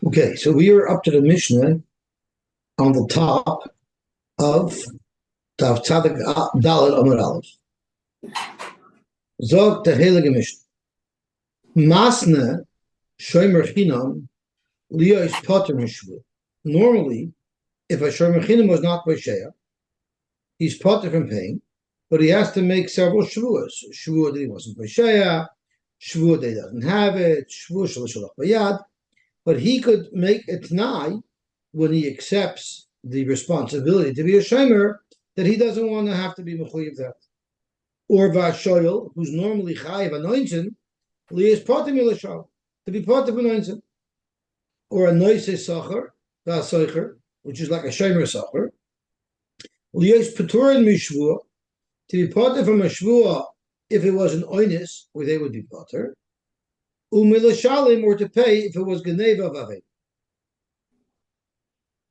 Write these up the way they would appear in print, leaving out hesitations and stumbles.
Okay, so we are up to the Mishnah on the top of Tav Tzadik Dalet Amud Aleph. Zog the Heilige Mishnah. Masne Shomer Chinam Liyos is Potter Mishvu. Normally, if a Shomer Chinam was not Bashea, he's Potter from paying, but he has to make several Shavuos. Shavuot that he wasn't Bashea, Shavuot that he doesn't have it, Shavuot Shalach Bayad. But he could make a T'nai when he accepts the responsibility to be a Shomer that he doesn't want to have to be Mechuyev that. Or Vashoyel, who's normally Chayiv Anointin, Lias Potter Milashal, to be Potter of Anointin. Or a Noise Sacher, Vasoicher, which is like a Shomer Sacher. Lias Peturin Mishvua, to be Potter from a Shvua if it was an Oinis, where they would be Potter. Umilashalim, or to pay if it was Geneva Vaved.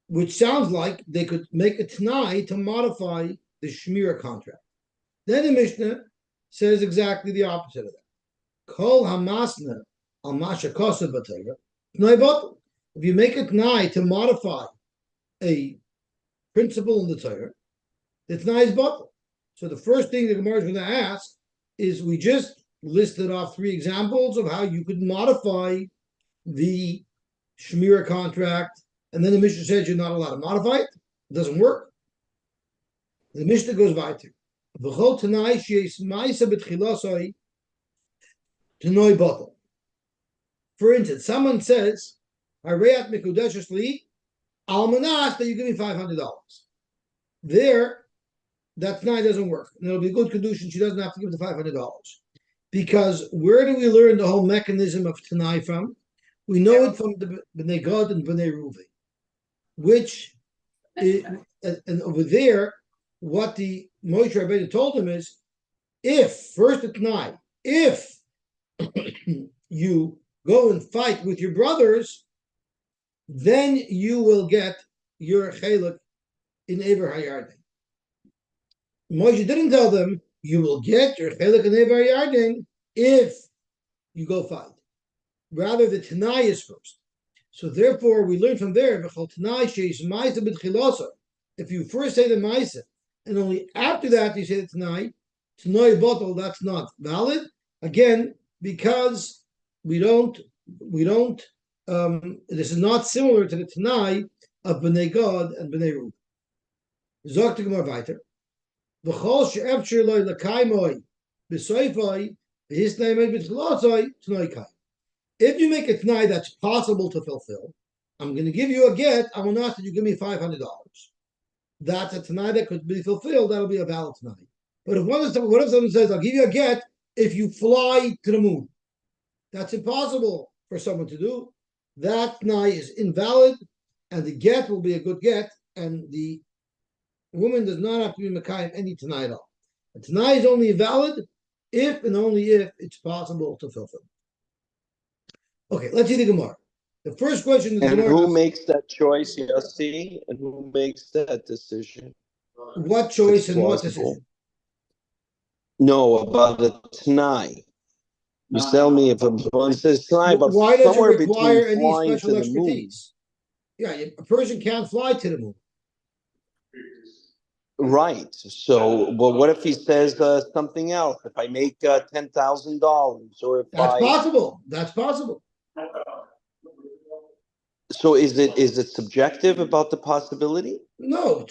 Which sounds like they could make a T'nai to modify the Shmira contract. Then the Mishnah says exactly the opposite of that. Kol Hamasna al Masha Kosa B'Torah T'nai Batel. If you make a T'nai to modify a principle in the Torah, the T'nai is Batel. So the first thing the Gemara is going to ask is, we just listed off 3 examples of how you could modify the Shmira contract, and then the Mishnah says you're not allowed to modify it. It doesn't work. The Mishnah goes weiter. V'chol Tanai sheis ma'isa b'tchilasoi T'noi Batel. For instance, someone says, Hareyat mikudeshes li almanas, that you give me $500. There, that T'nai doesn't work. And it'll be a good condition. She doesn't have to give the $500. Because where do we learn the whole mechanism of T'nai from? We know it from the Bnei Gad and Bnei Ruvi, which is, and over there, what the Moshe Rabbeinu told him is, if first at night, if you go and fight with your brothers, then you will get your chelik in Ever Hayardin. Moshe didn't tell them you will get your chelik in Ever Hayardin if you go fight. Rather, the Tanai is first. So therefore, we learn from there, if you first say the Maisa, and only after that you say the Tanai Bottle, that's not valid. Again, because we don't, this is not similar to the Tanai of Bnei Gad and Bnei Reuben. Zok Gemara weiter. V'chol she'efshir loy l'kaimoi b'soifoi v'hisnei med b'tchilosoi t'noi kai. If you make a T'nai that's possible to fulfill, I'm going to give you a get, I will not that you give me $500. That's a T'nai that could be fulfilled, that'll be a valid T'nai. But what if someone says, I'll give you a get if you fly to the moon? That's impossible for someone to do. That T'nai is invalid, and the get will be a good get, and the woman does not have to be Mekayim any T'nai at all. A T'nai is only valid if and only if it's possible to fulfill. Okay, let's see the Gemara. The first question is, and who makes that choice, Yosy? And who makes that decision? What choice and what decision? No, about the T'nai. You tell me if one says T'nai, but why does it somewhere require between any flying special to expertise? Yeah, a person can't fly to the moon. Right. So, well, what if he says something else? If I make $10,000, or if that's possible. That's possible. So, is it subjective about the possibility? No,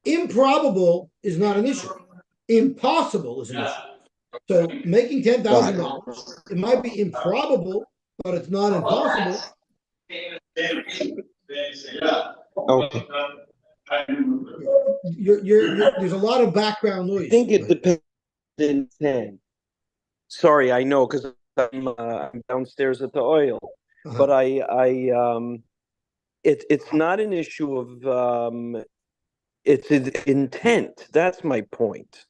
improbable is not an issue. Impossible is an issue. So, making $10,000, it might be improbable, but it's not impossible. Okay. There's a lot of background noise. I think it depends on intent. Sorry, I know, because I'm downstairs at the oil, but it's not an issue of it's intent. That's my point.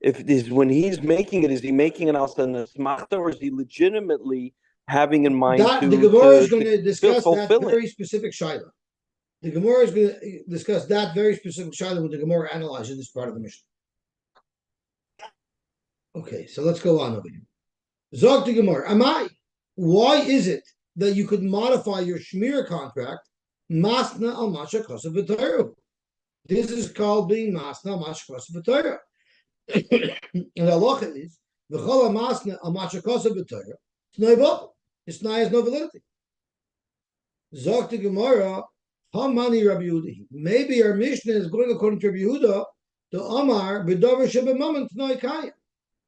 If this, when he's making it, is he making it also in a smachta, or is he legitimately having in mind the Gemara is going to discuss that very specific shaila. The Gemara is going to discuss that very specific shaila when the Gemara analyzes this part of the Mishnah. Okay, so let's go on over here. Zog to Gemara. Amai, why is it that you could modify your shmir contract, masna al masha kosa v'toyru. This is called being masna al masha kosa v'toyru. And the halacha is v'chol masna al masha kosa v'toyru. It's no bottle. It's not has no validity. Zok the Gemara, Hamani Rabbi Yehuda. Maybe our Mishnah is going according to Rabbi Yehuda. The Amar b'davar shebemammon t'noi kaya.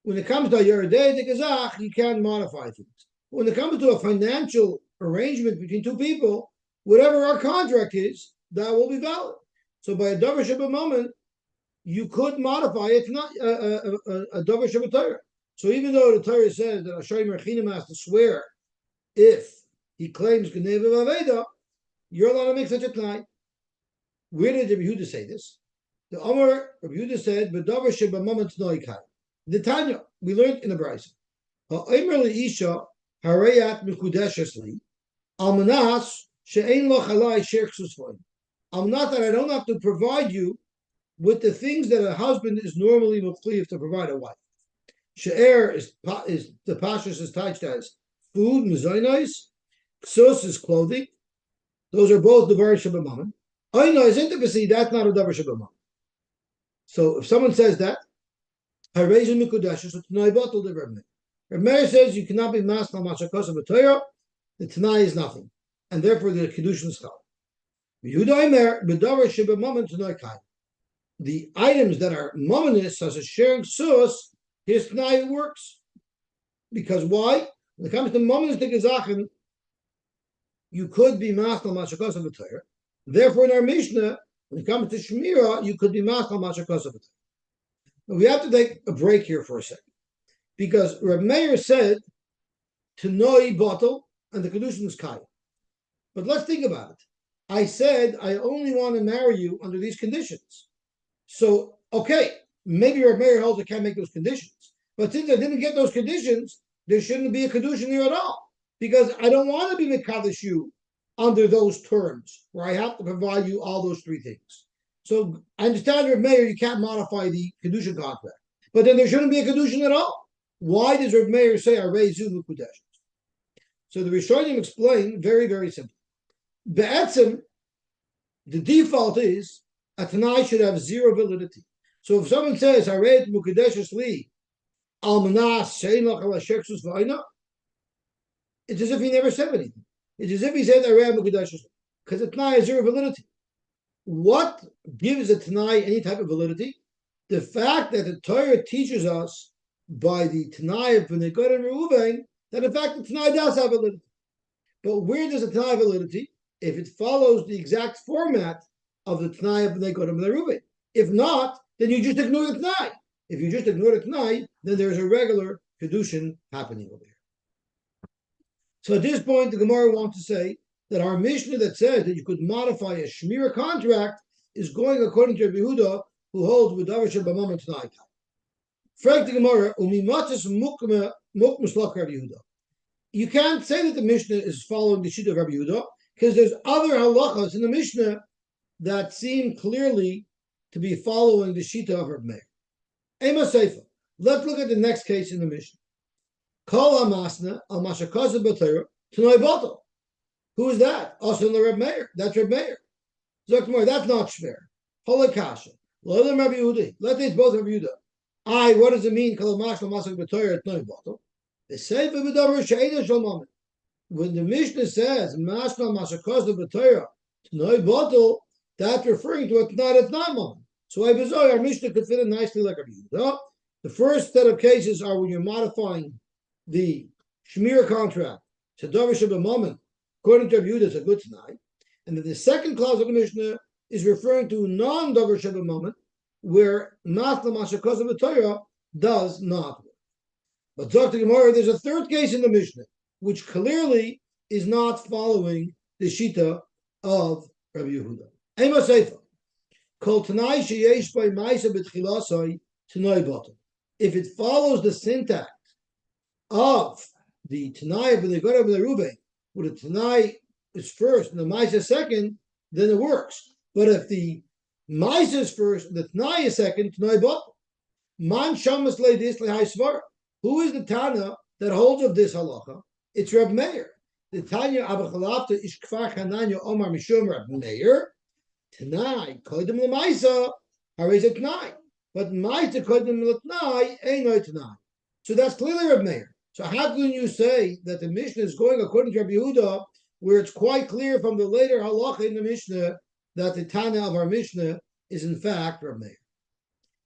When it comes to your day the gazach, you can't modify things. When it comes to a financial arrangement between two people, whatever our contract is, that will be valid. So by a davar shebemammon, you could modify it, not a davar shebetorah. So even though the Torah says that a shomer chinam has to swear if he claims Geneva Vaveda, you're allowed to make such a tnai. Where did Rabbi Yehuda say this? The Amar Rabbi Yehuda said, "B'davar shebamammon t'noi kai." The Tanya we learned in the Brisa. Ha'omer leisha harayat mikudeshes li almanas she'ein lo chalai sherksus foin. Almanat that I don't have to provide you with the things that a husband is normally mukliv to provide a wife. She'er is the pashas is touched as food, mezainos. Ksus is clothing. Those are both davar shebamammon. Oina is intimacy. That's not a davar shebamammon. So if someone says that, harayzim mikudeshes, so t'nai batul the Reb Meir. Reb Meir says you cannot be masna mashakos of a Torah. The t'nai is nothing, and therefore the kedushin is chal. Yehuda Omer b'davar shebamammon t'nai kai. The items that are mammonis, such as sharing ksus, his t'nai works. Because why? When it comes to mammonis the gezachen, you could be masna mashakos of a Torah. Therefore, in our Mishnah, when it comes to Shmira, you could be masna mashakos of a Torah. We have to take a break here for a second. Because Reb Meir said to noi bottle and the kedushin is kai. But let's think about it. I said I only want to marry you under these conditions. So, okay, maybe Reb Meir holds I can't make those conditions. But since I didn't get those conditions, there shouldn't be a kedushin here at all. Because I don't want to be mekadosh you under those terms where I have to provide you all those three things. So I understand, Reb Meir, you can't modify the kedushin contract, but then there shouldn't be a kedushin at all. Why does Reb Meir say areizu mekudesh? So the Rishonim explain very, very simply. Be'etzem, the default is a tanai should have zero validity. So if someone says areit mukudeshes li almanas shein lach ala sheksus v'ayna, it's as if he never said anything. It's as if he said areit mukudeshes li, because the tanai has zero validity. What gives a tanai any type of validity? The fact that the Torah teaches us by the tanai of B'nai and Reuven that in fact the tanai does have validity. But where does the tanai have validity? If it follows the exact format of the tanai of B'nai and Reuven. If not, then you just ignore the tanai. If you just ignore the tanai, then there's a regular kedushin happening over here. So at this point, the Gemara wants to say that our Mishnah that says that you could modify a Shmira contract is going according to Rabbi Yehuda, who holds with Davar Shebamammon T'nai. Frank the Gemara, umimatis mukma mukmuslak Rabbi Yehuda. You can't say that the Mishnah is following the sheet of Rabbi Yehuda because there's other halachas in the Mishnah that seem clearly to be following the sheet of Rabbi Meir. Ema Seifa. Let's look at the next case in the Mishnah. Kol Amasna al Mashakaza B'Torah T'nai Batal. Who is that? Also the Reb Meir. That's Reb Meir. Zokmar, that's not Shver. Holakasha. Let them Rabbi Yehuda. Let these both Rabbi Yehuda. What does it mean? Kol Amasna Masak B'Torah T'nai Batal. The Seifa B'Davar She'eda Shalmamin. When the Mishnah says Masna Mashakaza B'Torah T'nai Batal, that's referring to a T'nai Moment. So I bizarre our Mishnah could fit in nicely like Rabbi Yehuda. The first set of cases are when you're modifying the Shmir contract to Davar Shebamammon. According to Rabbi Yehuda, it's a good tonight. And then the second clause of the Mishnah is referring to non-Davar Shebamammon, where Masna Mashakos of the Torah does not work. But Dr. Gemara, there's a third case in the Mishnah, which clearly is not following the Shita of Rabbi Yehuda. Ema Seifa. Kol Tanai Sheyesh by Maisa B'Tchilasai Tanai Batal. If it follows the syntax of the Tanai of the God of the Reuven, where the Tanai is first and the Maisa is second, then it works. But if the Maisa is first and the Tanai is second, Tanai Batal. Man Shamas Le Dis Le Hai Svara. Who is the Tana that holds of this halacha? It's Reb Meir. The Tanya Abachalafta is Kfar Hananya Omar Mishum Rab Meir. Tanai Kodim Lamaisa Hareza Tanai. But Maita Kodim Latnai ain't no Tanai. So that's clearly Rab Meir. So how can you say that the Mishnah is going according to Rabbi Yehuda, where it's quite clear from the later halacha in the Mishnah that the Tana of our Mishnah is in fact Rab Meir?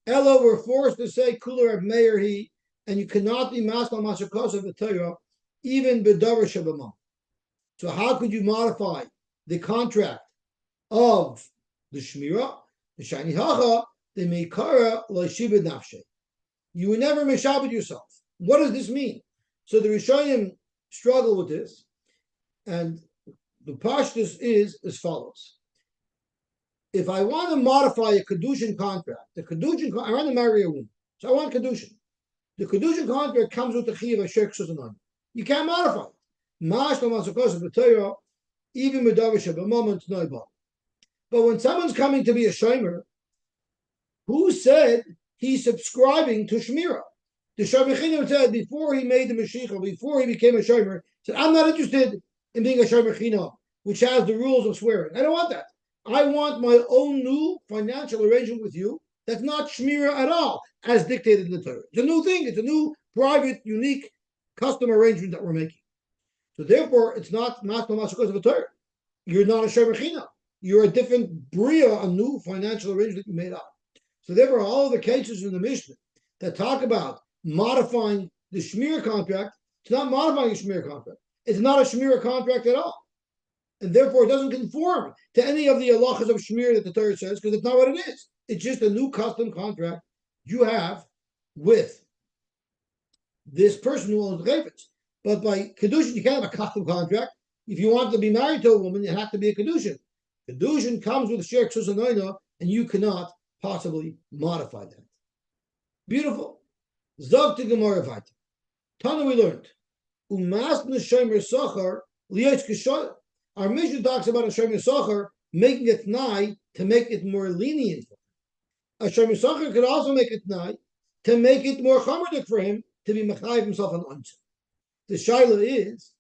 Ella, we're forced to say Kula Rab Meir he, and you cannot be Masal Mashakos of the Torah, even Bedavar Shabamam. So how could you modify the contract of the Shmira, the Shani Hacha, the Meikara Loishibid Nafshe? You would never Meshabed yourself. What does this mean? So the Rishonim struggle with this, and the Pashtus is as follows. If I want to modify a Kedushin contract, I want to marry a woman, so I want Kedushin. The Kedushin contract comes with the Chiv of Shirk Susanon. You can't modify it. Even but when someone's coming to be a shomer, who said he's subscribing to Shmira? The Shomrim said before he made the Mashiach, before he became a shomer, said, I'm not interested in being a shomer, which has the rules of swearing. I don't want that. I want my own new financial arrangement with you that's not Shmira at all, as dictated in the Torah. It's a new thing. It's a new, private, unique, custom arrangement that we're making. So therefore, it's not because of a Torah. You're not a Shemachina. You're a different Bria, a new financial arrangement you made up. So therefore, all of the cases in the Mishnah that talk about modifying the Shmir contract, it's not modifying a Shmir contract. It's not a Shmir contract at all. And therefore, it doesn't conform to any of the halachas of Shmir that the Torah says, because it's not what it is. It's just a new custom contract you have with this person who owns the chayvitz. But by Kedushin, you can't have a custom contract. If you want to be married to a woman, you have to be a Kedushin. Kedushin comes with a Shirk Susanoina, and you cannot possibly modify that. Beautiful. Zog to Gemara Vayta. Tana we learned. Umas Neshomer Sochar Liyotz Kishoy. Our Mishnah talks about a Shomer Sochar making it tnai to make it more lenient for him. A Shomer Sochar could also make it tnai to make it more chamerdik for him to be mechayiv himself on unto. The shaila is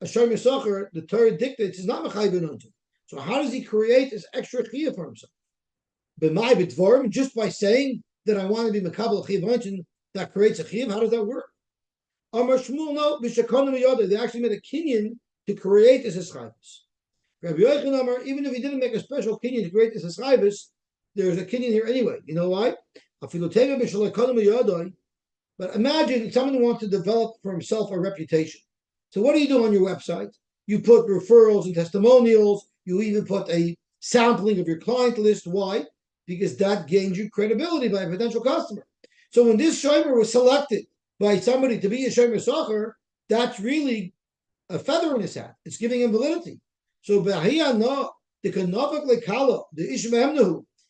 a shomer socher. The Torah dictates is not mechayiv unto. So how does he create this extra chiyuv for himself? B'mai b'dvorim, just by saying that I want to be mekabel chiyuv unto, that creates a chiyuv. How does that work? Amar Shmuel, no, b'shakonim yoda. They actually made a kinyan to create this eschayvus. Rabbi Yochanan Amar, even if he didn't make a special kinyan to create this eschayvus, there's a kinyan here anyway. You know why? Afiloteva b'shalakonim yoda. But imagine someone who wants to develop for himself a reputation. So what do you do on your website? You put referrals and testimonials. You even put a sampling of your client list. Why? Because that gains you credibility by a potential customer. So when this shomer was selected by somebody to be a shomer socher, that's really a feather in his hat. It's giving him validity. So the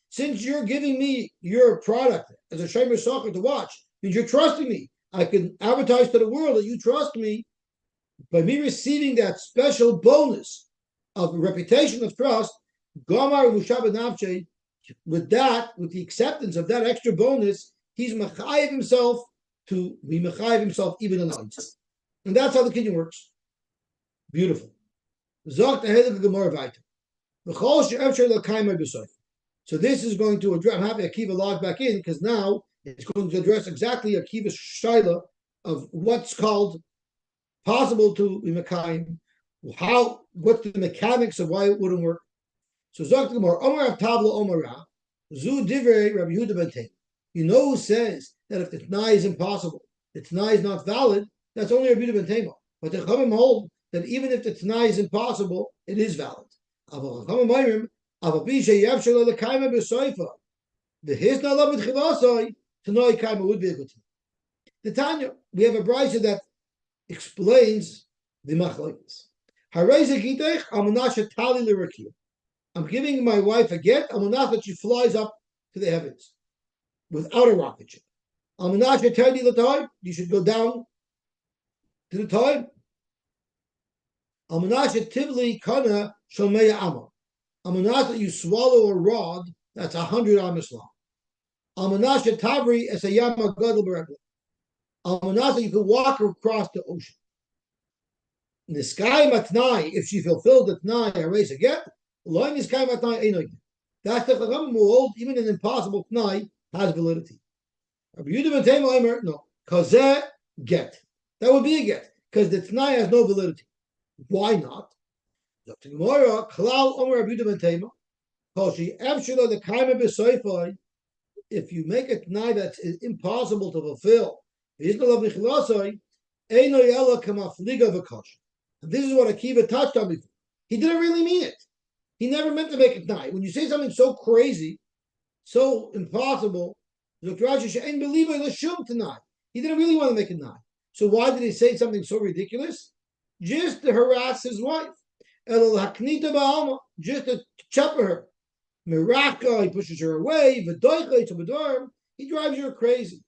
since you're giving me your product as a shomer socher to watch, means you're trusting me. I can advertise to the world that you trust me. By me receiving that special bonus of reputation of trust, Gomar Mushav Nafshe, with the acceptance of that extra bonus, he's mechayiv himself to be mechayiv himself even in light. And that's how the kinyan works. Beautiful. So this is going to address, I'm having Akiva log back in, because now it's going to address exactly Akiva's shaila of what's called possible to be mekayim, what's the mechanics of why it wouldn't work. So Zok Gemara, Omar of Tavla Omara, Zu Divrei Rabbi Yehuda ben Tein. You know who says that if the T'nai is impossible, the T'nai is not valid, that's only Rabbi Yehuda ben Tein. But the Chachamim hold that even if the T'nai is impossible, it is valid. The Tanya, we have a brayso that explains the machlokes. I'm giving my wife a get, that she flies up to the heavens without a rocket ship. You should go down to the time. That you swallow a rod that's 100 amas long. Almanasha Tabri as a Yama Gadol Beregla. Almanasha, you can walk across the ocean. Niskai matnai, if she fulfilled the tnai, I raise a get. Lo niskai matnai enoy. That's the chacham who hold even an impossible tnai has validity. Rabbi Yehuda ben Tema Omer, no, kazeh get. That would be a get because the tnai has no validity. Why not? The Gemara, Klal Omer Rabbi Yehuda ben Tema, Koshi Evshilo the Kaima B'Soifai. If you make a tnai that's impossible to fulfill, this is what Akiva touched on before. He didn't really mean it. He never meant to make a tnai. When you say something so crazy, so impossible, he didn't really want to make a tnai. So why did he say something so ridiculous? Just to harass his wife. Just to chopper her. Miraka, he pushes her away. He drives her crazy.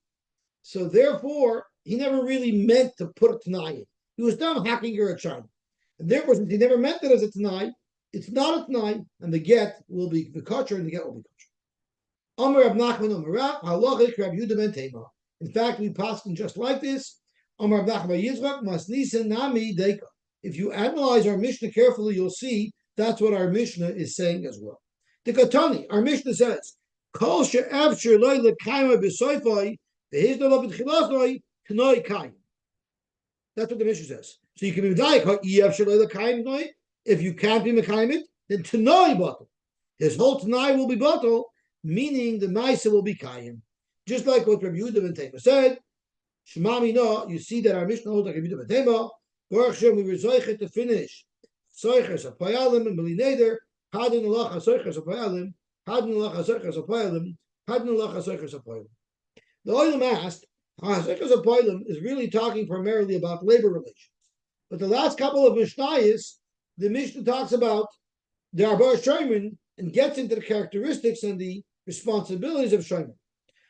So therefore, he never really meant to put a Tanai in. He was done hacking her a child. And therefore, since he never meant it as a Tanai, it's not a Tanai, and the get will be the kosher, and the get will be kosher. Amar Rab Nachman Amar Rab, Halachik Rab Yehuda ben Tema. In fact, we paskin just like this. Amar Rab Nachman Yizrak Masnisa Nami Deika. If you analyze our Mishnah carefully, you'll see that's what our Mishnah is saying as well. The Katani, our Mishnah says, Kol she'avshir loy lekaima b'soifai, v'hizda lo b'tchilasoi, k'noi kaim. That's what the Mishnah says. So you can be medayik, yavshir loy lekaim noi. If you can't be mekayim it, then t'noi batal. His whole t'nai will be batal, meaning the Maisa will be kaim. Just like what Rabbi Yehuda ben Tema said, Shemami no, you see that our Mishnah holds like Rabbi Yehuda ben Tema, Baruch Hashem, we were zoichet to finish Soiches of Payalim and Melineder, Hadin Allah Soiches of Payalim, Hadin Allah Soiches of Payalim, Hadin Allah Soiches of Payalim. The Oilam asked, Soiches of Payalim is really talking primarily about labor relations. But the last couple of Mishnayos, the Mishnah talks about the Arba Shomrim and gets into the characteristics and the responsibilities of Shomrim,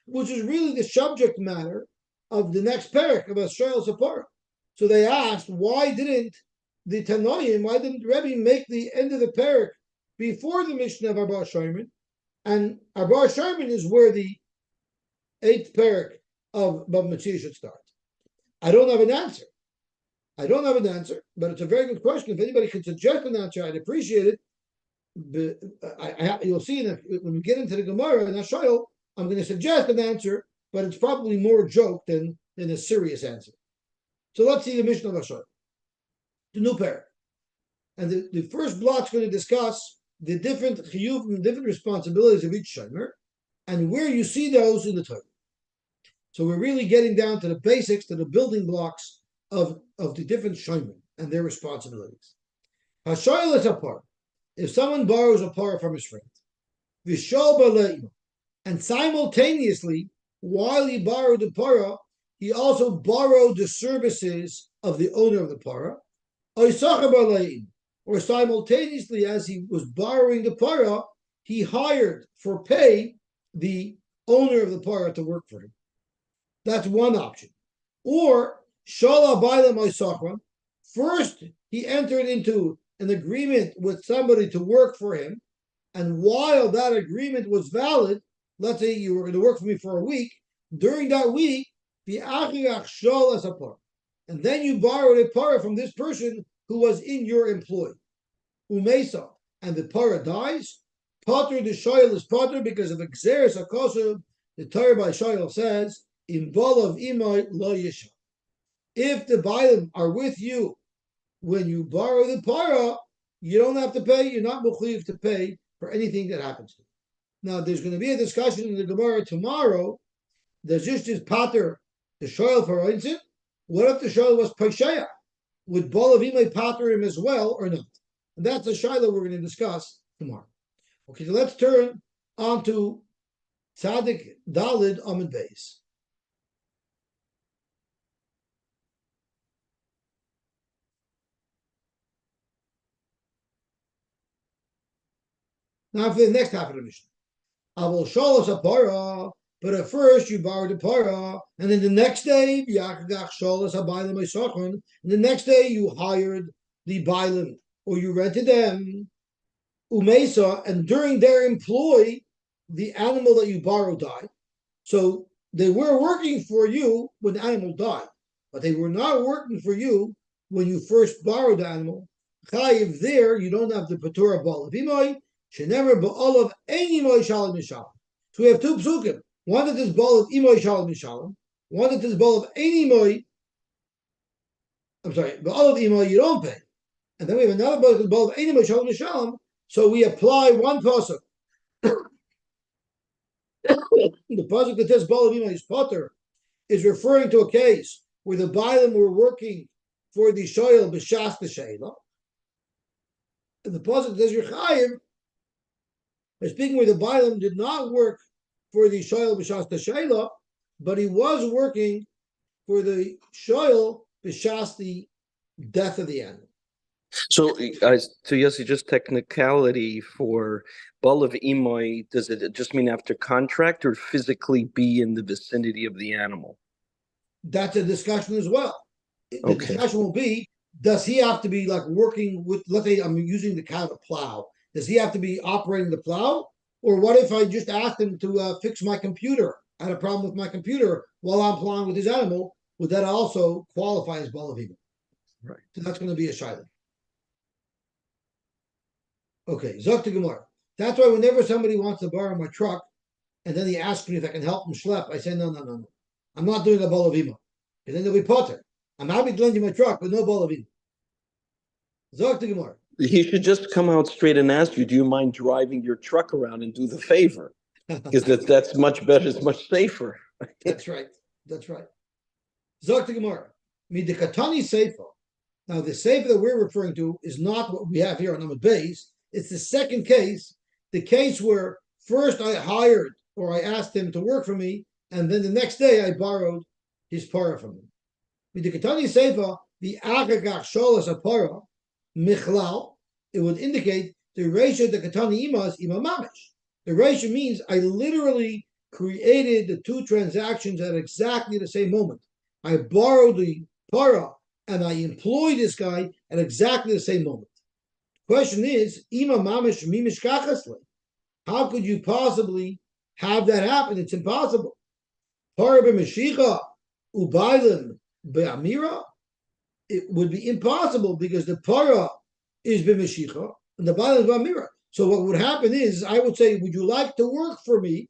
which is really the subject matter of the next parak of Asher Sapara. So they asked, why didn't the Tanoim, why didn't Rebbe make the end of the parak before the Mishnah of Arba Shomrim? And Arba Shomrim is where the 8th parak of Metzia should start. I don't have an answer. But it's a very good question. If anybody could suggest an answer, I'd appreciate it. But you'll see when we get into the Gemara and Ashayel, I'm going to suggest an answer, but it's probably more a joke than a serious answer. So let's see the Mishnah of Ashayel. The new parak. And the first block's going to discuss the different chiyuv and different responsibilities of each shomer, and where you see those in the Torah. So we're really getting down to the basics, to the building blocks of the different shomer and their responsibilities. Hashayel is a par. If someone borrows a par from his friend, v'shol b'le'im, and simultaneously, while he borrowed the para, he also borrowed the services of the owner of the para, or simultaneously, as he was borrowing the para, he hired for pay the owner of the para to work for him. That's one option. Or first he entered into an agreement with somebody to work for him, and while that agreement was valid, let's say you were going to work for me for a week, during that week, and then you borrowed a para from this person who was in your employ. Umesa, and the para dies. Pater the shoyel is pater because of exeris akosub. The Torah by shoyel says, "In balav imay lo yisha." If the bailim are with you when you borrow the para, you don't have to pay. You're not mechuyev to pay for anything that happens to you. Now, there's going to be a discussion in the Gemara tomorrow. There's just pater the shoyel for instance. What if the shoyel was paisheya? Would balav imay pater him as well or not? And that's a shayla we're going to discuss tomorrow. Okay, so let's turn on to Tzadik Dalid Amid Beis. Now for the next half of the Mishnah. Avol sholos a para, but at first you borrowed a para, and then the next day, Yakagach sholos a bailim eisachon, and the next day you hired the bailim, or you rented them, umesa, and during their employ, the animal that you borrowed died. So they were working for you when the animal died, but they were not working for you when you first borrowed the animal, chayiv there you don't have the patur balav imoy. Shenever ba'olav any moy shalom mishalom. So we have two psukim. One that is balav imoy shalom mishalom. One that is balav any moy. I'm sorry, ba'olav imoy you don't pay. And then we have another balav any moy shalom mishalom. So we apply one pasuk. The pasuk that says balav imoy is potter is referring to a case where the Bailam were working for the shoyel b'shas b'sheila. And the pasuk says Yechayiv is speaking where the Bailam did not work for the shoyel b'shas b'sheila, but he was working for the shoyel b'shas the death of the animal. So Yosy, just technicality for balav imoy, does it just mean after contract or physically be in the vicinity of the animal? That's a discussion as well. The discussion will be, does he have to be like working with, let's say I'm using the cow to plow. Does he have to be operating the plow? Or what if I just asked him to fix my computer? I had a problem with my computer while I'm plowing with his animal. Would that also qualify as balav imoy? Right. So that's going to be a shayla. Okay, Zok to Gemara. That's why whenever somebody wants to borrow my truck, and then he asks me if I can help him schlep, I say, no. I'm not doing a balav imoy. And then they'll be potter. I'm happy to lend you my truck, but no balav imoy. Zok to Gemara. He should just come out straight and ask you, do you mind driving your truck around and do the favor? Because that's much better, it's much safer. That's right. Zok to Gemara. Midikatani Seifa. Now, the Seifa that we're referring to is not what we have here on Amud Beis. It's the second case, the case where first I hired or I asked him to work for me, and then the next day I borrowed his para from him. Midikatani Seifa, the Agagach Sholas Apara, Michlal, it would indicate the ratio the Katani Ima is Ima Mamish. The ratio means I literally created the two transactions at exactly the same moment. I borrowed the para and I employed this guy at exactly the same moment. Question is, Ima Mamish Mimish Kachasle. How could you possibly have that happen? It's impossible. Para b'Mashicha ubaylim be'amira. It would be impossible because the para is b'Mashicha and the baylim is be'amira. So what would happen is, I would say, would you like to work for me?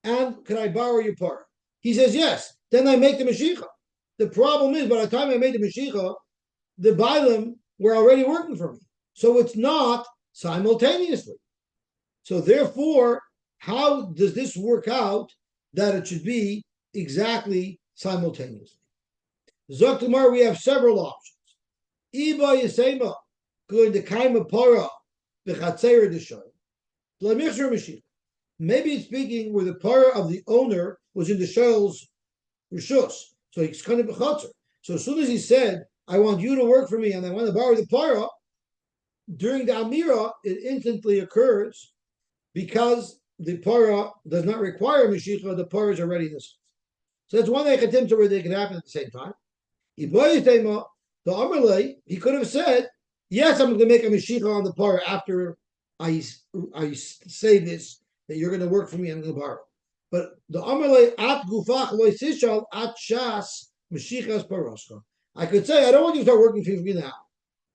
And can I borrow your para? He says yes. Then I make the Mashicha. The problem is, by the time I made the Mashicha, the baylim were already working for me. So it's not simultaneously. So therefore, how does this work out that it should be exactly simultaneously? Zok Tamar, we have several options. Iba Yisema, going to Kaima Para, B'Chatzeir D'Shoy, B'Lamichzer Mashiach. Maybe it's speaking where the para of the owner was in the Shoyel's Rishus. So he's kind of B'Chatzer. So as soon as he said, I want you to work for me and I want to borrow the para, during the Amira, it instantly occurs because the para does not require Mashiach, the para is already in this. So that's one echatim where they can happen at the same time. The Amalei, he could have said, yes, I'm going to make a Mashiach on the para after I say this, that you're going to work for me, I'm going to borrow. But the Amalei, at gufach loy sishal, at shas, Mashiachas paroska. I could say, I don't want you to start working for me now.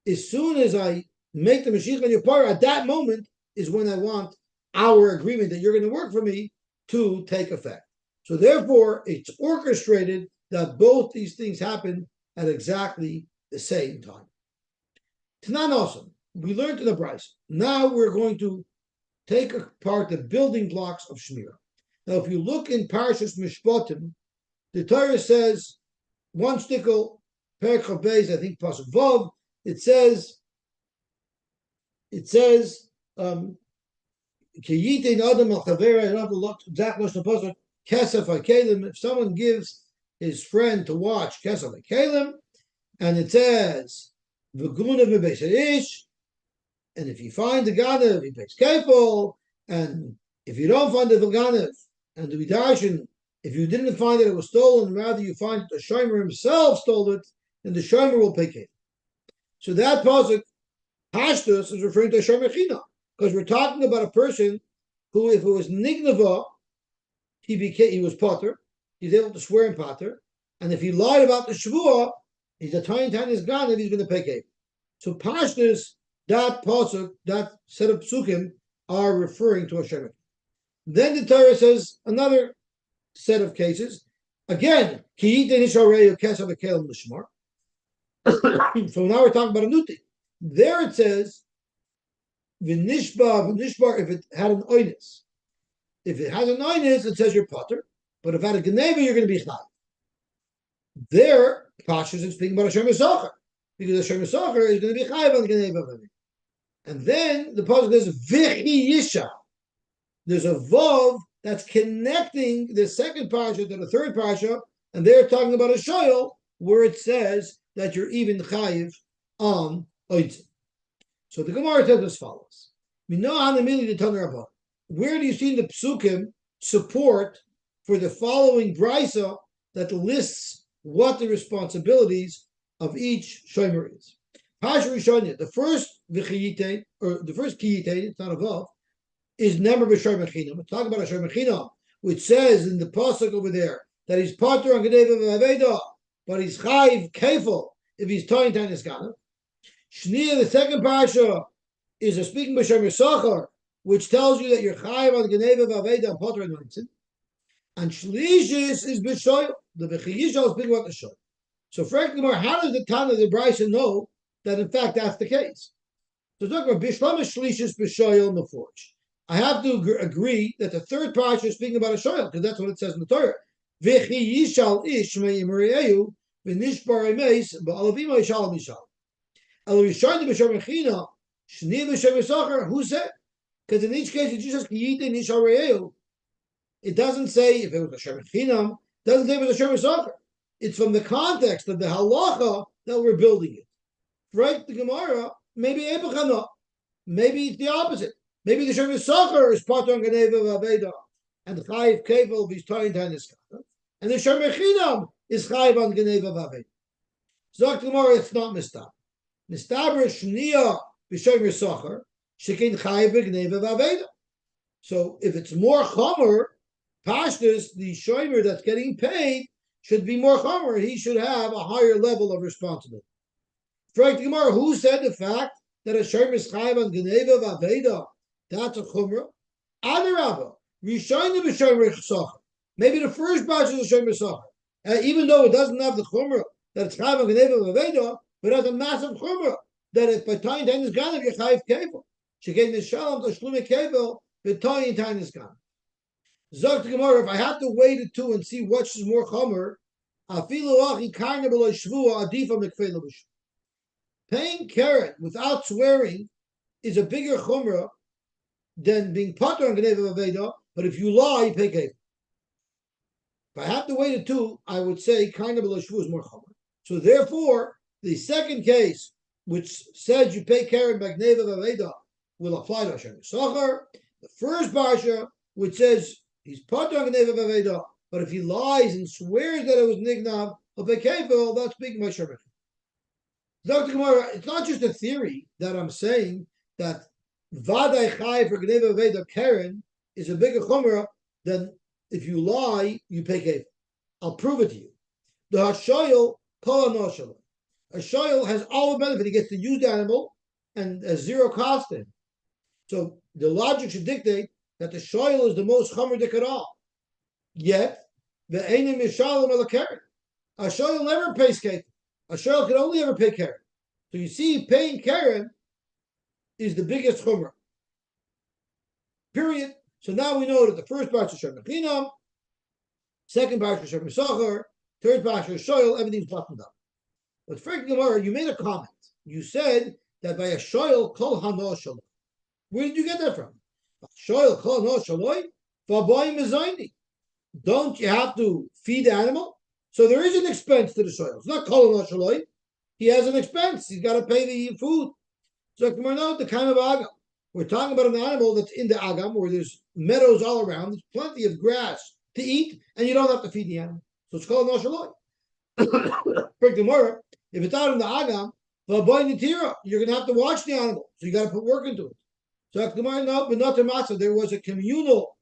As soon as I make the Mashiach on your para, at that moment is when I want our agreement that you're going to work for me to take effect. So therefore, it's orchestrated that both these things happen at exactly the same time. Tanan awesome. We learned in the Bryce. Now we're going to take apart the building blocks of Shmirah. Now, if you look in Parashas Mishpatim, the Torah says, one stickle, Perek Chavbeis, I think Pasuk Vav, it says, if someone gives his friend to watch Kesef HaKelim, and it says, and if you find the Ganav, he pays Kefil, and if you don't find the Ganav, and the Vidashin, if you didn't find that it was stolen, rather you find that the Shomrim himself stole it, then the Shomer will pay Kefil. So that pasuk, Pashtus, is referring to a Shomer China, because we're talking about a person who, if it was Nignava, he was Potter, he's able to swear in Potter, and if he lied about the Shvuah, He's a tiny is gone and he's going to pay cave. So Pashtus, that pasuk, that set of psukim are referring to a shemek. Then the Torah says another set of cases. Again, so now we're talking about a new thing. There it says, v'nishbar, if it had an oinus. If it has an oinus, it says you're potter. But if it had a geneva, you're going to be chai. There, Pashas is speaking about a Shem Yisachar, because a Shem Yisachar is going to be chai on geneva. And then the pasuk says, v'chi yisha. There's a vav that's connecting the second parasha to the third parasha, and they're talking about a shoyel where it says that you're even chayiv on oitzim. So the Gemara says as follows: where do you see in the psukim support for the following brisa that lists what the responsibilities of each shomer is? Pasha Rishonya, the first v'chiyite, or the first kiyite, it's not a vav, is number b'shar mechinam. We're talking about a shar mechinam, which says in the pasuk over there that he's potter on gedeva v'aveda, but he's chayiv kefil if he's toyin tanis ganav. Shniya, the second parasha, is a speaking b'shar mesachar, which tells you that you're chayiv on gedeva v'aveda and potter on ointzin. And shlishis is b'shoyel. The v'chiyishal is speaking about the shoyel. So frankly, how does the Tana of the Brisa know that in fact that's the case? So talking about bishlam shlishis b'shoyel meforch. I have to agree that the third parasha is speaking about a shoyel, because that's what it says in the Torah. V'chi yishal ish me'imreyu v'nishbar emeis ba'alavima yishal mishal. Elo yishayim b'shem mechina shni b'shem yisachar. Who said? Because in each case it just says ki yidin yishal reyu. It doesn't say if it was a shem mechinam. Doesn't say it was a shem yisachar. It's from the context of the halacha that we're building it. Right? The Gemara, maybe Ebechana, maybe it's the opposite. Maybe the Shem Yisachar is Pater on Geneva Vaveda, and the Chayiv Kevel is Toyin Tainiskata, and the Shem Mechinam is Chayiv on Geneva Vaveda. Zok Gemara, it's not Mistab. Mistab is Shnia b'Shem Yisachar, Shekin Chayiv Geneva Vaveda. So if it's more Chomer, Pashtus, the Shomer that's getting paid, should be more Chomer. He should have a higher level of responsibility. Frank the Gemara, who said the fact that a Shomer is Chayiv on Geneva Vaveda? That's a chumrah. Adarabba, Rishayim b'shomer chesachar. Maybe the first batch is a shomer chesachar, even though it doesn't have the chumrah that it's chayav geneva v'aveda, but it has a massive chumrah that if by time is ganav you're chayav kevel. Shekein mishalom to shlume kevel b'toyin time is ganav. Zok the Gemara, if I have to weigh the two and see which is more chumrah, afilu achi karna b'lo shvua adifa mikfei l'b'shvu. Paying keren without swearing is a bigger chumrah than being potter on Geneva Vaveda, but if you lie, you pay kefir. If I have to weigh the two, I would say kind of shvu is more chomer. So therefore, the second case, which says you pay keren by Geneva Vaveda, will apply to Hashem Yisachar. The first parsha, which says he's potter on Geneva Vaveda, but if he lies and swears that it was nignav, he'll pay kefir. That's speaking by Shomrim. Dr. Gemara, it's not just a theory that I'm saying that Vadai Chai for Geneva Veda Karen is a bigger chumrah than if you lie, you pay kefir. I'll prove it to you. The Hashoyel Kol HaNoshel. Hashoyel has all the benefit. He gets to use the animal and has zero cost to him. So the logic should dictate that the shoyel is the most chumrah dik at all. Yet, the Einim Yishalom Ela Karen. A shoyel never pays kefir. A shoyel can only ever pay keren. So you see, paying keren is the biggest chumrah. Period. So now we know that the first part is Shem Mechinam, second part is Shem Yisachar, third part is shoyel, everything's buttoned up. But Frank Gemara, you made a comment. You said that by a shoyel kol hano shaloi. Where did you get that from? Shoyel kol hano shaloi, v'aboyim mezayni. Don't you have to feed the animal? So there is an expense to the shoyel. It's not kol hano shaloi. He has an expense. He's got to pay the food. So no, the kind of agam. We're talking about an animal that's in the agam where there's meadows all around. There's plenty of grass to eat, and you don't have to feed the animal. So it's called noshaloi. If it's out in the agam, you're going to have to watch the animal. So you got to put work into it. So no, but not the matzah. There was a communal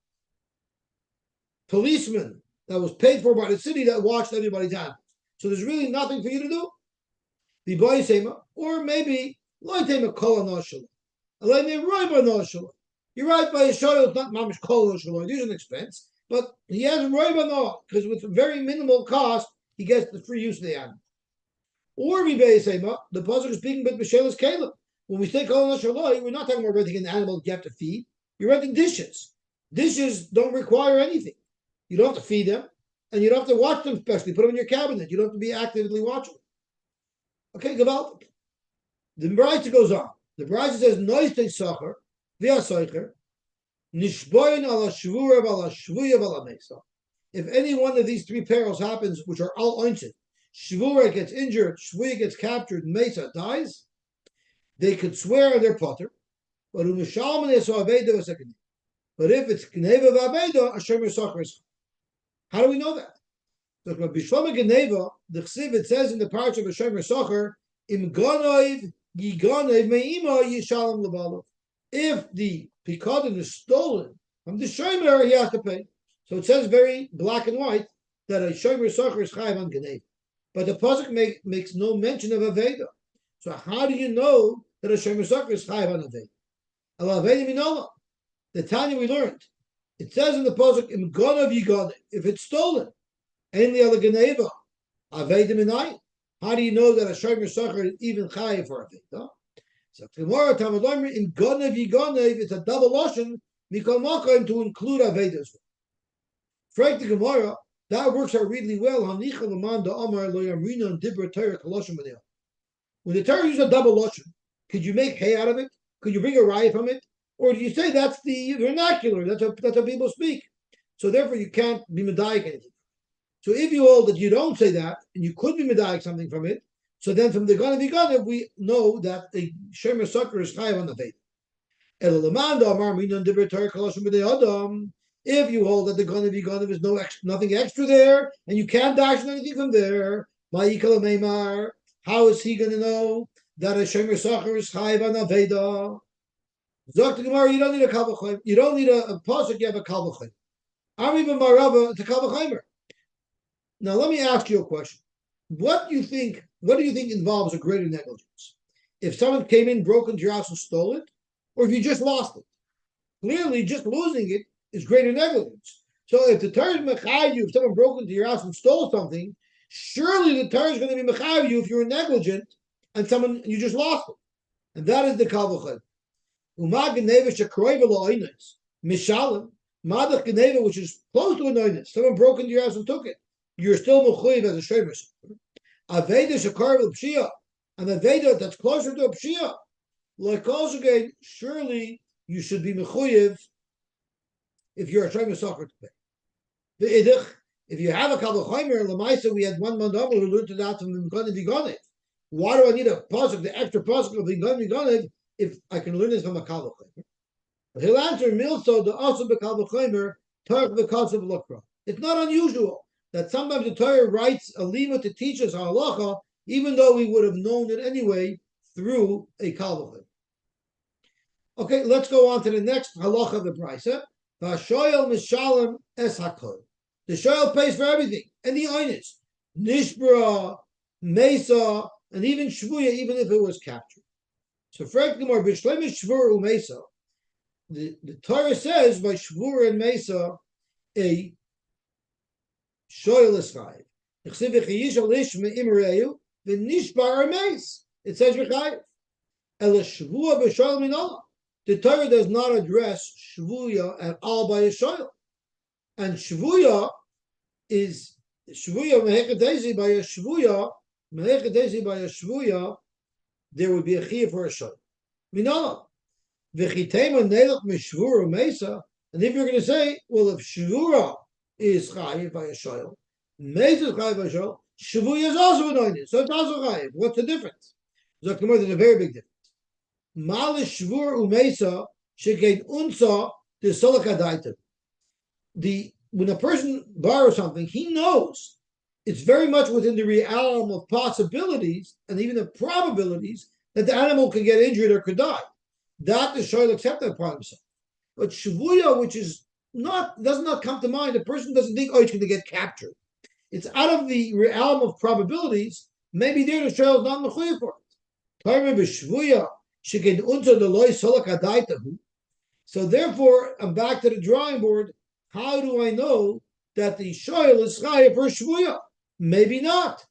policeman that was paid for by the city that watched everybody's animals. So there's really nothing for you to do. the boy sema, or maybe loitema kol anoshel. You're right by a shoyl, it's not mamish kol anoshel. There's an expense, but he has roibano because with very minimal cost he gets the free use of the animal. Or the pasuk is speaking about Mishelas Caleb. When we say Kol Nashaloi, we're not talking about renting an animal that you have to feed. You're renting dishes. Dishes don't require anything. You don't have to feed them, and you don't have to watch them especially. Put them in your cabinet. You don't have to be actively watching them. Okay, Gaval. The Braita goes on. The Braita says, Noiste Sacher, Via Soicher, Nishboin ala Shvura ala Shvuya ala Mesa. If any one of these three perils happens, which are all ointed, Shvura gets injured, Shvuya gets captured, Mesa dies, they could swear on their potter. But if it's Gneva Vaveda, a Shomer Sacher is. How do we know that? So Bishlam Gneva, the Chsiv, it says in the parts of a Shomer Sacher, Im Gonoiv, Yigonev, Meima, Yishalom Levalov. If the Pikadon is stolen from the Shomer, he has to pay. So it says very black and white that a Shomer Sacher is Chayav on Gneva. But the pasuk makes no mention of Aveda. So how do you know that a Shomer Sacher is Chayav on Aveda? Al Aveda Minola. The Tanya we learned. It says in the pasuk, "Im Gonav Yigonev." If it's stolen, ain't the other Geneva. Aveda Minai. How do you know that a Shomer Sacher is even Chayav for Aveda? So tomorrow, Talmud Omer, "Im Gonav Yigonev." It's a double lotion. Mikol Makom to include Aveda as well. Frank the Gemara. That works out really well. When the Torah uses a double lotion, could you make hay out of it? Could you bring a raya from it? Or do you say that's the vernacular? That's how people speak. So therefore you can't be medayik anything. So if you hold that you don't say that, and you could be medayik something from it, so then from the Ganav we know that a Shomer Sacher is chayav on the faith. If you hold that the Ganav is nothing extra there, and you can't dash anything from there, how is he going to know that a Shomer Sacher is chayav on Aveda? Zok the Gemara, you don't need a kal v'chomer. You don't need a pasuk. You have a kal v'chomer. Ari b'marava, it's a kal v'chomer. Now let me ask you a question. What do you think involves a greater negligence? If someone came in, broke into your house, and stole it, or if you just lost it? Clearly, just losing it is greater negligence. So if the Torah is mechayiv you, if someone broke into your house and stole something, surely the Torah is going to be mechayiv you if you were negligent and you just lost it, and that is the kal v'chomer. Mishalim, Madach Geneva, which is close to an oinus. Someone broke into your house and took it. You're still mechuyev as a shomer. Aveda shakar l'pshia, an aveda that's closer to a pshia. Like also again, surely you should be mechuyev if you're a shomer sacher to pay. The idich, if you have a kal v'chomer, l'maisa, we had one mandamah who learned that from the Ganav Yigonev. Why do I need a pasuk, the extra pasuk of the Ganav Yigonev, if I can learn this from a kal v'chomer? But he'll answer milso the also b'kal v'chomer tark v'kasav l'kra. It's not unusual that sometimes the Torah writes a lima to teach us halacha, even though we would have known it anyway through a kal v'chomer. Okay, let's go on to the next halacha of the brisa. V'ashoyel mishalem es hakol. The shoyel pays for everything, and the oinus, nishbra, mesa, and even shvuya, even if it was captured. So, frankly, more b'shleimish shvur u'mesa. The Torah says by shvur and mesa a shoyel is chayiv. It says v'chayiv. El shvua b'shoyel minala. The Torah does not address shvuya at all by a shoyel, and shvuya is shvuya mehekadezi by a shvuya. There would be a chiyuv for a shoyel. Minala. V'chitema nelach mishvura mesa. And if you're going to say, well, if shvura is chayiv by a shoyel, mesa is chayiv by a shoyel, shvuya is also an oinus, so it's also chayiv. What's the difference? There's a very big difference. Malish shvur umesa shekein unsa the solakadaitim. When a person borrows something, he knows it's very much within the realm of possibilities and even the probabilities that the animal could get injured or could die. That the shoyel accepted upon himself. But shvuya, which does not come to mind, the person doesn't think, oh, he's going to get captured. It's out of the realm of probabilities, maybe there the shayla is not mechuyev for it. Tarme b'shvuya shekin unter the loy solak adaitahu. So therefore, I'm back to the drawing board. How do I know that the shayla is chayav for shvuya? Maybe not.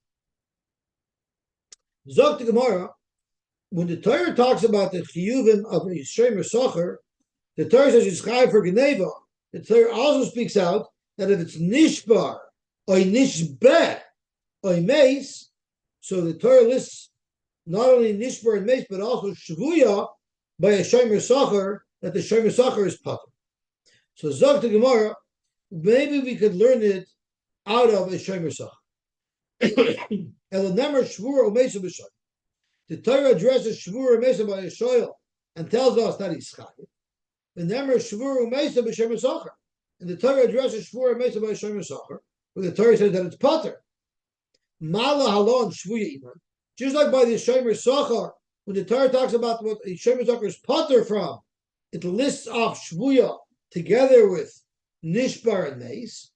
Zok the Gemara, when the Torah talks about the chiyuvim of a shomer socher, the Torah says it's chayav for geneva. The Torah also speaks out that if it's nishbar or nishbeh or meis, so the Torah lists not only nishbar and meis but also shvuya by a shomer socher, that the shomer socher is patur. So Zok the Gemara, maybe we could learn it out of a shomer socher. The Torah addresses Shvur Mesa by a shoyl and tells us that he's chayiv. The Nemer Shvur Mesa b'Shem Sacher, and the Torah addresses Shvur Mesa by Shem Sacher, where the Torah says that it's pater. Mala halon shvuya iman, just like by the Shomer Sacher, when the Torah talks about what a Shomer Sacher is pater from, it lists off shvuya together with nishbar and meis.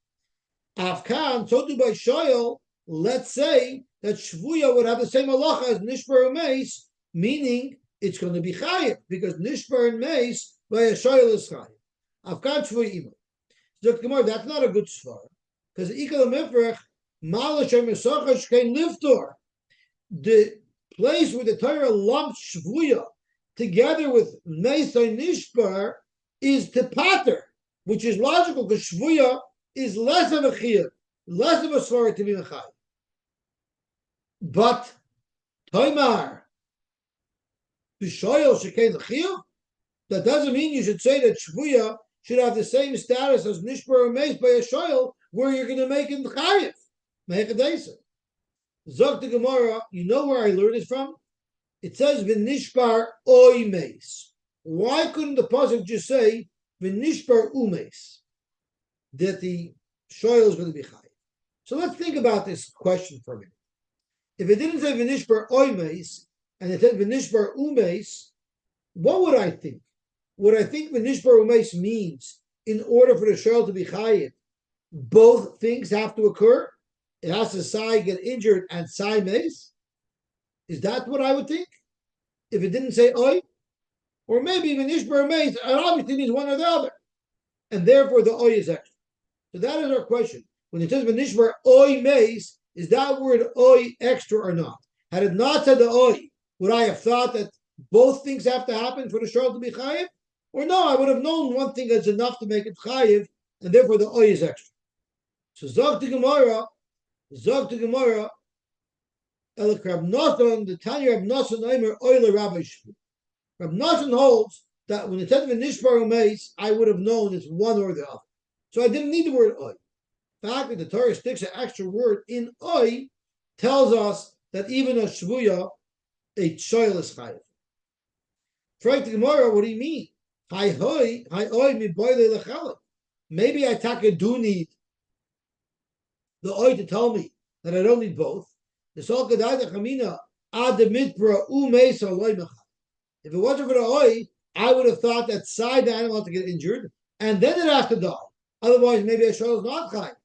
Afkan, so too by shoyl. Let's say that shvuya would have the same halacha as nishbar and meis, meaning it's going to be chayiv because nishbar and meis by a shoyl is chayiv. Afkan shvuya iman. So that's not a good svar because ikal mifrach mala shem yisachar shkein liftor. The place where the Torah lumps shvuya together with meis and nishbar is tepater, which is logical because shvuya is less of a chiyuv, less of a svara to be mechayiv. But Toimar b'shoyel shekein l'chiyuv, that doesn't mean you should say that shvuya should have the same status as nishbar and meis by a shoyel, where you're going to make it chayiv, make a deisa. Zok the Gemara, you know where I learned it from? It says v'nishbar oy meis. Why couldn't the pasuk just say v'nishbar umeis, that the shoyel is going to be chayiv? So let's think about this question for a minute. If it didn't say v'nishbar oy meis and it said v'nishbar umeis, what would I think? Would I think v'nishbar umeis means in order for the shoyel to be chayiv, both things have to occur? It has to sai get injured and sai meis? Is that what I would think? If it didn't say oy? Or maybe v'nishbar meis, it obviously means one or the other. And therefore the oy is extra. So that is our question. When it says v'nishbar oy meis, is that word oy extra or not? Had it not said the oy, would I have thought that both things have to happen for the shoyel to be chayiv? Or no, I would have known one thing is enough to make it chayiv, and therefore the oy is extra. So Zog to Gemara, Elik Rab Natan, the Tanya Rab Natan Omer Oile Rabbi Shvu. Rab Natan holds that when it said v'nishbar umeis, I would have known it's one or the other. So I didn't need the word oy. The fact that the Torah sticks an extra word in oy tells us that even a shvuya, a shoyel is chayiv. Frag the Gemara, what do you mean? Maybe I do need the oy to tell me that I don't need both. If it wasn't for the oy, I would have thought that side the animal to get injured and then it has to die. Otherwise, maybe a shoyel is not chayiv.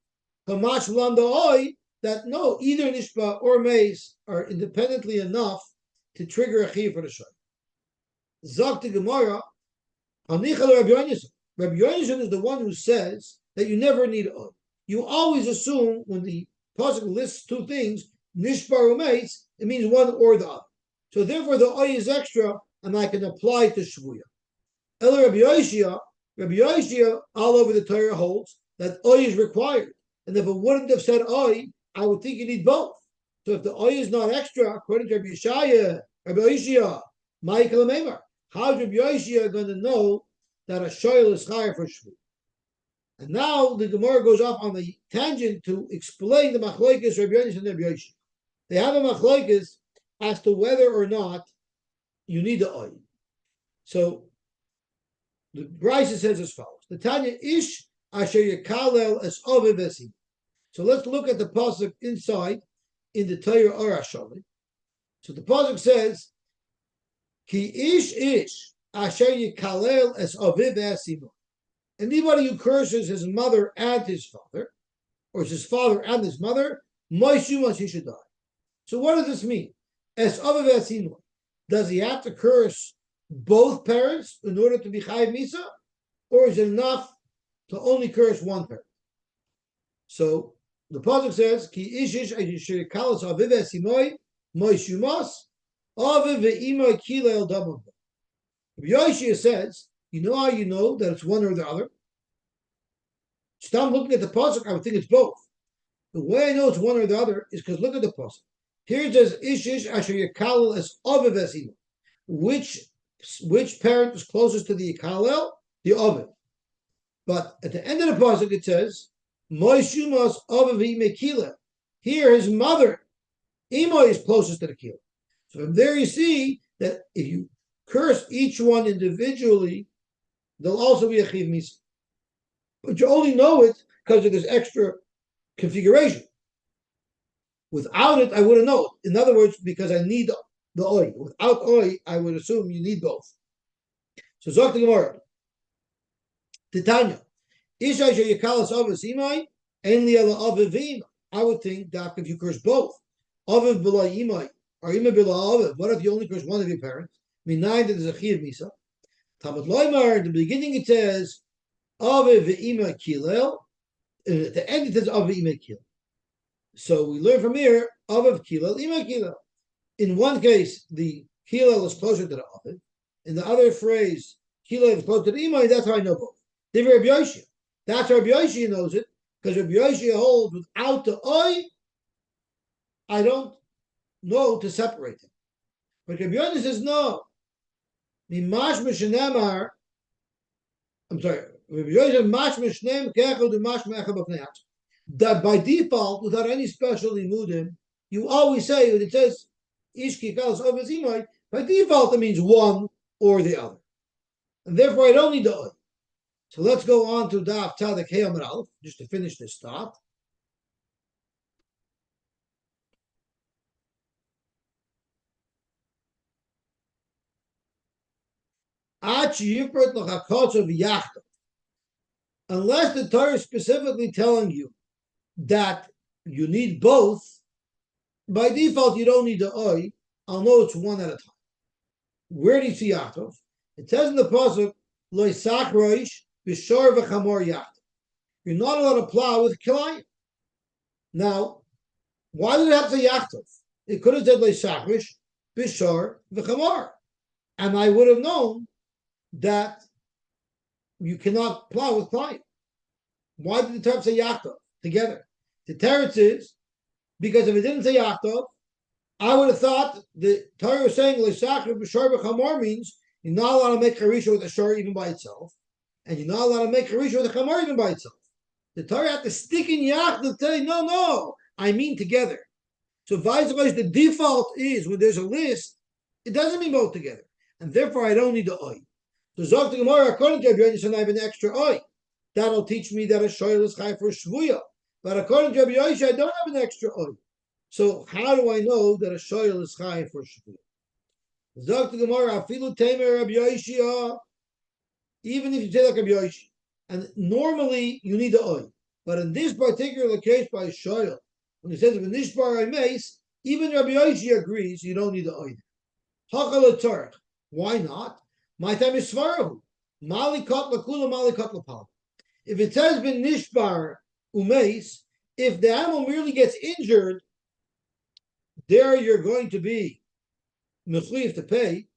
Kamash v'lam the oy, that no, either nishba or meis are independently enough to trigger a chiyuv for the shoyel. Zok the Gemara, Anichal Rabbi Yonasan. Rabbi Yonasan is the one who says that you never need oy. You always assume when the pasuk lists two things, nishbar umeis, it means one or the other. So therefore, the oy is extra, and I can apply it to shvuya. El Rabbi Yosy all over the Torah holds that oy is required, and if it wouldn't have said oy, I would think you need both. So if the oy is not extra, according to Rabbi Yosy, Michael Meimar, how's Rabbi Yosy going to know that a shoyel is chayav for shvu? And now the Gemara goes off on the tangent to explain the machlokes Rabbi Yonasan and Rabbi Yosy. They have a machlokes as to whether or not you need the oy. So the Brisa says as follows: the Tanya ish asher yekalel es oviv esim. So let's look at the pasuk inside in the Torah Orashali. So the pasuk says, "Ki ish asher yekalel es oviv esim." Anybody who curses his mother and his father, or his father and his mother, moishumas he should die. So what does this mean? Does he have to curse both parents in order to be chayiv misa, or is it enough to only curse one parent? So the pasuk says, "Ki ishish ayishirikalos aviv esimoy moishumas aviv ve'imoy kilel damam." Yosy says, "You know how you know that it's one or the other? Stop looking at the pasuk. I would think it's both. The way I know it's one or the other is because look at the pasuk. Here it says, "Ishish asher yikalel es aviv esimoy." Which parent is closest to the yikalel? The aviv. But at the end of the pasuk it says, Moishumas Avavi Mekila. Here his mother, Imo, is closest to the Kila. So from there you see that if you curse each one individually, there'll also be a Chiv Misa. But you only know it because of this extra configuration. Without it, I wouldn't know it. In other words, because I need the Oi. Without Oi, I would assume you need both. So Zok the Gemara. Titania. I would think that if you curse both, aviv b'la imay or imay b'la aviv, what if you only curse one of your parents? Minayin that is a chiyav misa. Talmud loymar, in the beginning it says aviv v'imay kilel, and at the end it says aviv imay kilel. So we learn from here aviv kilel imay kilel. In one case, the kilel is closer to the aviv. In the other phrase, kilel is closer to the imay. That's how I know both. Divrei Rabbi Yosy. That's how Rabbi Yosy knows it, because Rabbi Yosy holds without the oi, I don't know to separate them. But Rabbi Yosy says no. Mimash mishenemar. I'm sorry. Rabbi Yosy says mash mishnem kechel du mash me'echel b'pnei. That by default, without any special limudim, you always say when it says ishki kalos ovazimai. By default, it means one or the other, and therefore I don't need the oi. So let's go on to Daf Tzadik Hey Amud Aleph, just to finish this thought. Unless the Torah is specifically telling you that you need both, by default you don't need the oi. I'll know it's one at a time. Where do you see Yachtov? It says in the pasuk, Lo Yisach Roish B'Shor V'Chamor Yachtov. You're not allowed to plow with kilayim. Now, why did it have to say Yachtov? It could have said Lo Yisach Roish B'Shor V'Chamor, and I would have known that you cannot plow with kilayim. Why did the Torah say Yachtov together? The teretz is because if it didn't say Yachtov, I would have thought the Torah was saying L'Sachar B'Shor V'Chamor means you're not allowed to make Harisha with a shor even by itself, and you're not allowed to make Harisha with a Chamor even by itself. The Torah had to stick in Yachtov to say, no, I mean together. So the default is when there's a list, it doesn't mean both together, and therefore I don't need the oi. So Zok the Gemara, according to Rabbi Yosy, I have an extra oi. That'll teach me that a shoyl is chai for shvuya. But according to Rabbi Yosy, I don't have an extra oi. So how do I know that a shoyl is chai for shvuya? Zok the Gemara, afilu temer Rabbi Yosy, even if you say like Rabbi Yosy, and normally you need the oi. But in this particular case by shoyl, when he says v'nishbar mace, even Rabbi Yosy agrees you don't need the oi. Hakal tzarich. Why not? My time is svarahu. Malikot lakula, malikot lapal. If it says v'nishbar umeis, if the animal merely gets injured, there you're going to be mechuyev to pay.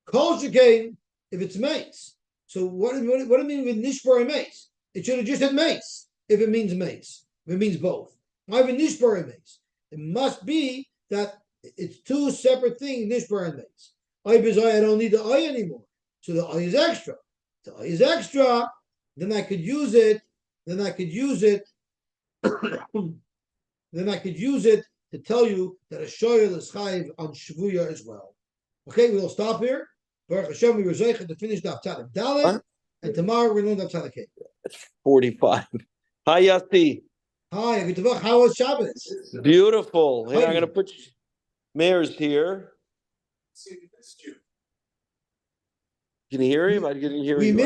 Kol shekain if it's mace. So what do it mean with nishbar mace? It should have just said mace if it means mace. If it means both. Why with nishbar mace? It must be that it's two separate things, nishbar and mace. I don't need the eye anymore. So the eye is extra. The eye is extra. Then I could use it. Then I could use it to tell you that a shoyel is chayiv on shvuya as well. Okay, we'll stop here. Baruch Hashem, we were zeicha to finish Daf Tzadik Dalet, and tomorrow we're going to Daf Tzadik Hey. It's 45. Hi, Yosy. Hi, good to know. How was Shabbos? Beautiful. Hey, I'm going to put Mayor's here. Can you hear him? I didn't hear him.